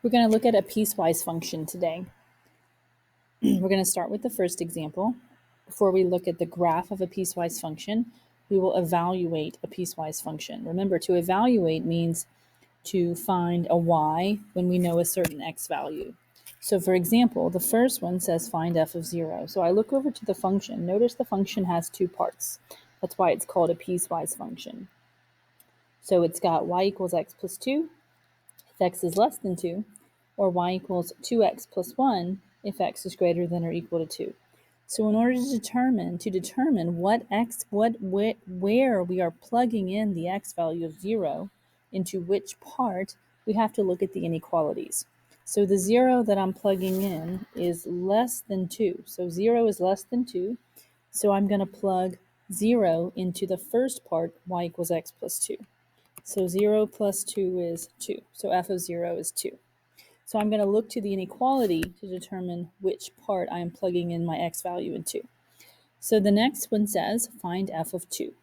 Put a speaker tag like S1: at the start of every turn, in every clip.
S1: We're going to look at a piecewise function today. We're going to start with the first example. Before we look at the graph of a piecewise function, we will evaluate a piecewise function. Remember, to evaluate means to find a y when we know a certain x value. So for example, the first one says find f of 0. So I look over to the function. Notice the function has two parts. That's why it's called a piecewise function. So it's got y equals x plus 2 if x is less than 2, or y equals 2x plus 1 if x is greater than or equal to 2. So in order to determine where we are plugging in the x value of 0 into which part, we have to look at the inequalities. So the 0 that I'm plugging in is less than 2. So 0 is less than 2. So I'm going to plug 0 into the first part, y equals x plus 2. So 0 plus 2 is 2. So f of 0 is 2. So I'm going to look to the inequality to determine which part I'm plugging in my x value into. So the next one says find f of 2.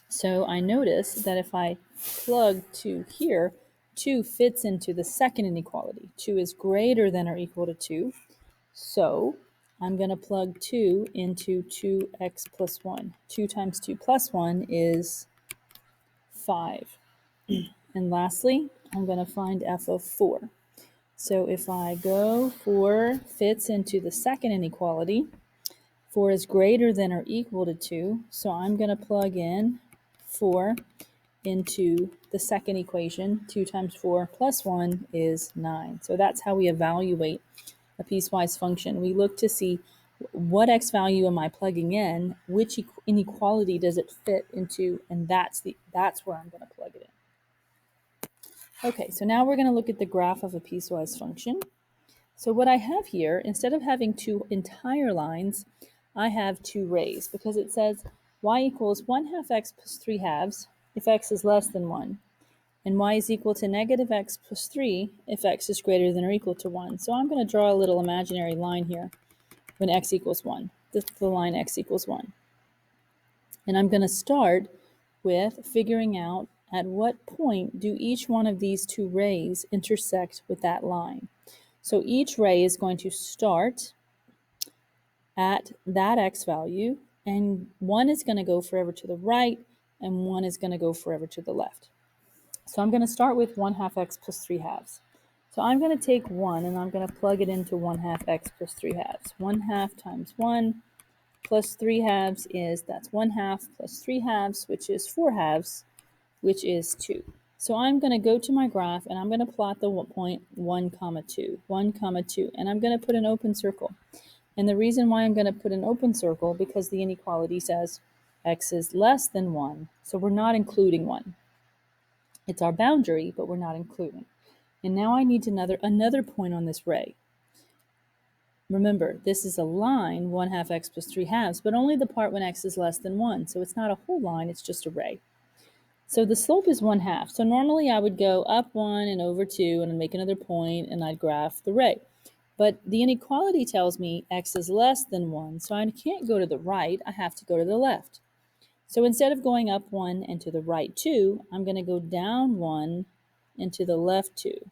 S1: So I notice that if I plug 2 here, 2 fits into the second inequality. 2 is greater than or equal to 2. So I'm going to plug 2 into 2x plus 1. 2 times 2 plus 1 is 5. And lastly, I'm going to find f of 4. So if I go 4 fits into the second inequality, 4 is greater than or equal to 2, so I'm going to plug in 4 into the second equation. 2 times 4 plus 1 is 9. So that's how we evaluate a piecewise function. We look to see what x value am I plugging in, which inequality does it fit into, and that's where I'm going to plug it in. Okay, so now we're going to look at the graph of a piecewise function. So what I have here, instead of having two entire lines, I have two rays because it says y equals 1/2 x plus 3 halves if x is less than 1, and y is equal to negative x plus 3 if x is greater than or equal to 1. So I'm going to draw a little imaginary line here when x equals 1. This is the line x equals 1. And I'm going to start with figuring out at what point do each one of these two rays intersect with that line. So each ray is going to start at that x value, and one is going to go forever to the right, and one is going to go forever to the left. So I'm going to start with 1/2 x plus 3 halves. So I'm going to take 1, and I'm going to plug it into 1/2 x plus 3 halves. 1/2 times 1 plus 3 halves that's 1/2 plus 3 halves, which is 4 halves, which is 2. So I'm going to go to my graph, and I'm going to plot the point 1, 2, 1, 2, and I'm going to put an open circle. And the reason why I'm going to put an open circle, because the inequality says x is less than 1, so we're not including 1. It's our boundary, but we're not including. And now I need another point on this ray. Remember, this is a line, 1/2 x plus 3 halves, but only the part when x is less than 1. So it's not a whole line, it's just a ray. So the slope is 1/2. So normally I would go up 1 and over 2 and make another point, and I'd graph the ray. But the inequality tells me x is less than 1, so I can't go to the right, I have to go to the left. So instead of going up 1 and to the right 2, I'm going to go down 1 and to the left 2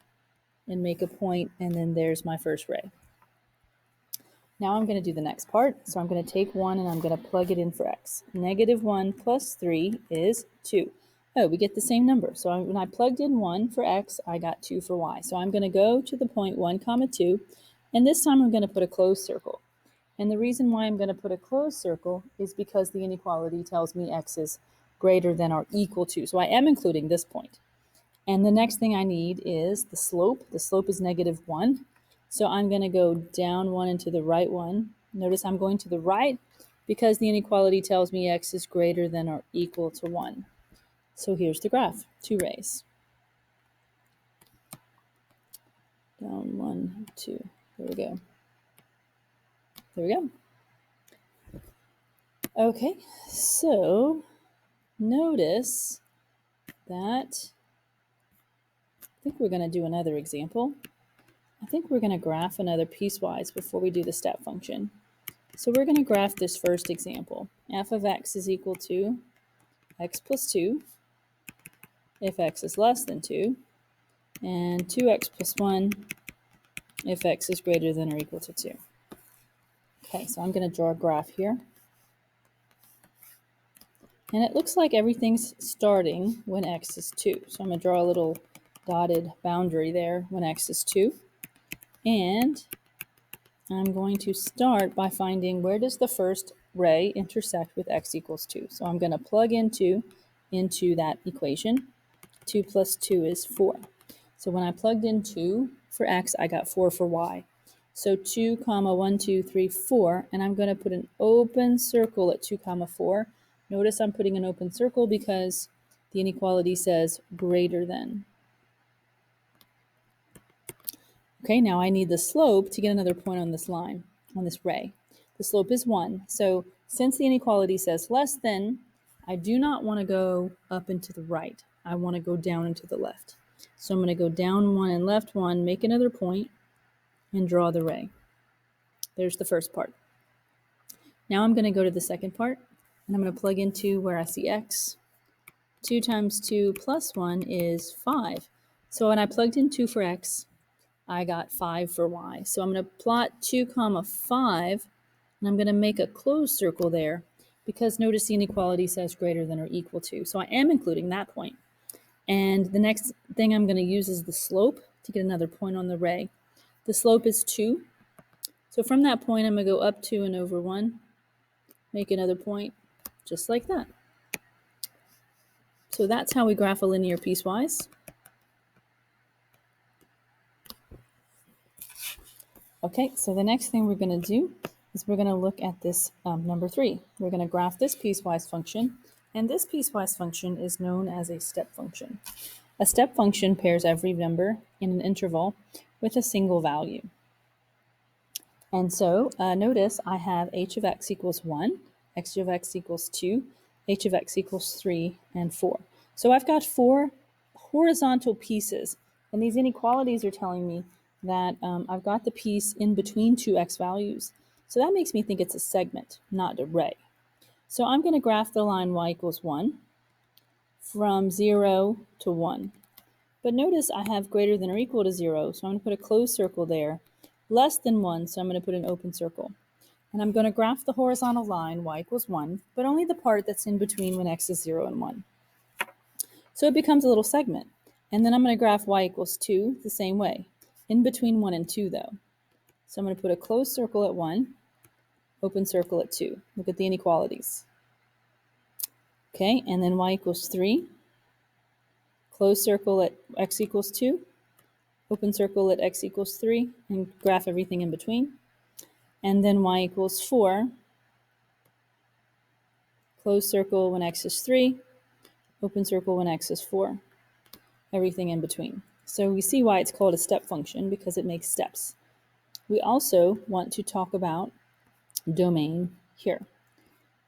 S1: and make a point, and then there's my first ray. Now I'm going to do the next part. So I'm going to take 1 and I'm going to plug it in for x. Negative 1 plus 3 is 2. Oh, we get the same number. So when I plugged in 1 for x, I got 2 for y. So I'm going to go to the point 1, 2, and this time I'm going to put a closed circle. And the reason why I'm going to put a closed circle is because the inequality tells me x is greater than or equal to. So I am including this point. And the next thing I need is the slope. The slope is negative 1. So I'm going to go down 1 and to the right 1. Notice I'm going to the right because the inequality tells me x is greater than or equal to 1. So here's the graph, 2 rays. Down 1, 2. There we go. There we go. Okay, so notice that I think we're going to do another example. I think we're going to graph another piecewise before we do the step function. So we're going to graph this first example. F of x is equal to x plus 2 if x is less than 2, and 2x plus 1 if x is greater than or equal to 2. Okay, so I'm going to draw a graph here. And it looks like everything's starting when x is 2. So I'm going to draw a little dotted boundary there when x is 2. And I'm going to start by finding where does the first ray intersect with x equals 2. So I'm going to plug into that equation. 2 plus 2 is 4. So when I plugged in 2 for x, I got 4 for y. So 2 comma 1, 2, 3, 4, and I'm going to put an open circle at 2 comma 4. Notice I'm putting an open circle because the inequality says greater than. Okay, now I need the slope to get another point on this line, on this ray. The slope is 1. So since the inequality says less than, I do not want to go up and to the right. I want to go down and to the left. So I'm going to go down 1 and left 1, make another point, and draw the ray. There's the first part. Now I'm going to go to the second part, and I'm going to plug into where I see x. 2 times 2 plus 1 is 5. So when I plugged in 2 for x, I got 5 for y. So I'm going to plot 2 comma 5, and I'm going to make a closed circle there because notice the inequality says greater than or equal to. So I am including that point. And the next thing I'm going to use is the slope to get another point on the ray. The slope is 2. So from that point, I'm going to go up 2 and over 1, make another point, just like that. So that's how we graph a linear piecewise. Okay, so the next thing we're going to do is we're going to look at this number 3. We're going to graph this piecewise function, and this piecewise function is known as a step function. A step function pairs every number in an interval with a single value. And so notice I have h of x equals 1, x of x equals 2, h of x equals 3, and 4. So I've got 4 horizontal pieces, and these inequalities are telling me that I've got the piece in between two x values. So that makes me think it's a segment, not a ray. So I'm going to graph the line y equals 1 from 0 to 1. But notice I have greater than or equal to 0, so I'm going to put a closed circle there. Less than 1, so I'm going to put an open circle. And I'm going to graph the horizontal line, y equals 1, but only the part that's in between when x is 0 and 1. So it becomes a little segment. And then I'm going to graph y equals 2 the same way, in between 1 and 2 though. So I'm going to put a closed circle at 1, open circle at 2. Look at the inequalities. Okay, and then y equals 3, closed circle at x equals 2, open circle at x equals 3, and graph everything in between. And then y equals 4, closed circle when x is 3, open circle when x is 4, everything in between. So we see why it's called a step function, because it makes steps. We also want to talk about domain here.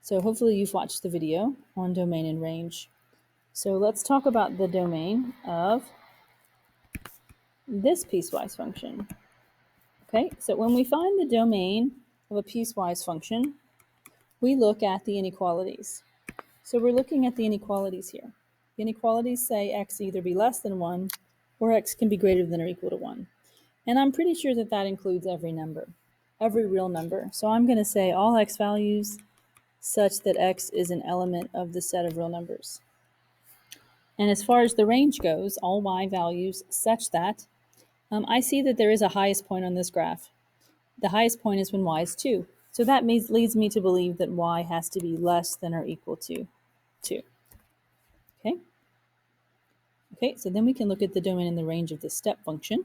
S1: So hopefully you've watched the video on domain and range. So let's talk about the domain of this piecewise function. Okay, so when we find the domain of a piecewise function, we look at the inequalities. So we're looking at the inequalities here. The inequalities say x either be less than 1 or x can be greater than or equal to 1. And I'm pretty sure that that includes every number, every real number. So I'm going to say all x values such that x is an element of the set of real numbers. And as far as the range goes, all y values such that I see that there is a highest point on this graph. The highest point is when y is 2. So that leads me to believe that y has to be less than or equal to 2. Okay? Okay, so then we can look at the domain and the range of the step function.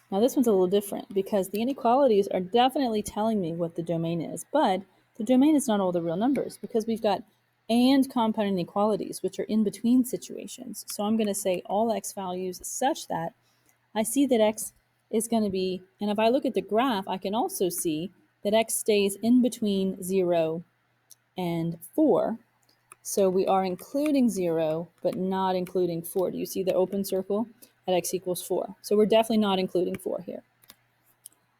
S1: Now this one's a little different because the inequalities are definitely telling me what the domain is, but the domain is not all the real numbers because we've got and compound inequalities, which are in between situations. So I'm going to say all x values such that I see that x is going to be, and if I look at the graph, I can also see that x stays in between 0 and 4. So we are including 0, but not including 4. Do you see the open circle at x equals 4? So we're definitely not including 4 here.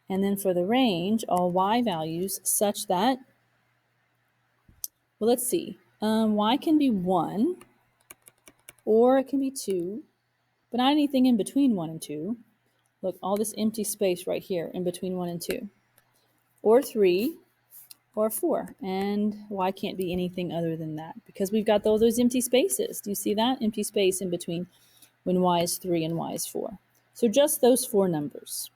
S1: And then for the range, all y values such that, well, let's see. Y can be 1, or it can be 2, but not anything in between 1 and 2. Look, all this empty space right here in between 1 and 2. Or 3, or 4. And y can't be anything other than that because we've got all those empty spaces. Do you see that? Empty space in between when y is 3 and y is 4. So just those 4 numbers.